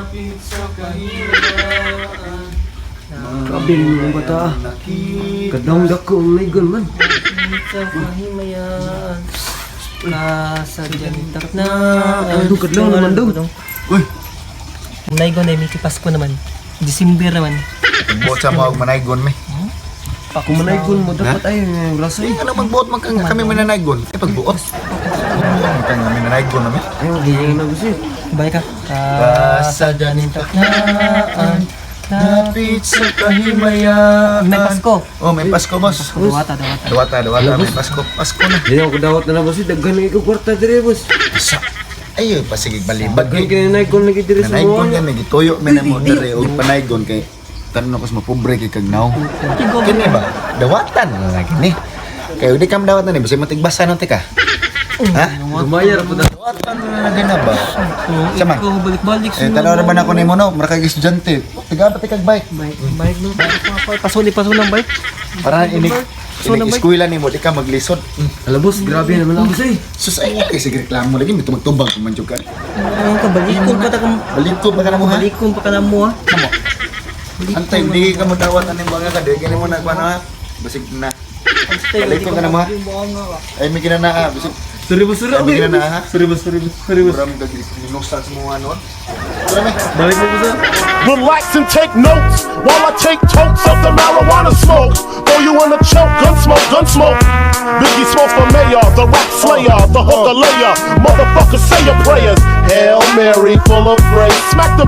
Napit sa kahilingan. Grabe yung bata. Kadang dako ang naigon man. Napit sa kahimayan. Kasadyan takna. Ang kadlaw naman daw. Uy, Naigon ay Miki Pasko naman. December naman. buot sa mga manaygon me. Kung manaigon mo, dapat ay rasa eh. Ano magbuot kami mananaygon? Eh pagbuot. Kami mananaygon namin. Ayaw, hihingin na gusto eh. Bye ka. Kasadyan taknaan. Napit sa kahimayan. May Pasko. Oh, may Pasko, boss. Dawata. Dawata, may Pasko. Pasko na. Hindi ako dawat na na boss eh. Daghan na ikaw kwarta dire boss. Asa? Ayo, pasigig balibag. Daghan ka na naikon lagi dire sa Nanaygon mga. yan, nagituyo may na mo dere og panaygon kay tanong ko sa mapobre kay kagnaw. Kini ba? Dawatan na lagi ni. Kay di kam dawatan ni, basta matigbasa no tika. Ha? Gumayar po na. Dawatan na lagi na ba? Sama. Ikaw balik-balik. Tanaw ra ba na ko nimo no? Mura kay estudyante. Tiga ba kag bike? Bike no. Paso ng bike. Para inig eskwela nimo di ka maglisod. Alam boss, grabe naman ako boss eh. Sus ay kay sige reklamo lagi mito magtubag kung man jud ka. Ang kabalikon pa ta kung Balik ko ba ka na mo ha? balikon pa ka na mo ha. Kamo. Antay di ka mo dawatan ni mga ka di kani mo na kuno ha. Basig na. Balikon ka na mo ha. Ay may kinana basig. Sorry boss, sorry. Ay may kinana ha. Sorry boss. Muram gagi minusan sa mga ano. Marami. Balik mo boss. Relax and take notes while I take totes of the marijuana smoke. Throw you in a choke, gun smoke. Biggie Smalls for mayor, the rap slayer, the hooker layer. Motherfuckers say your prayers. Hail Mary, full of grace. Smack the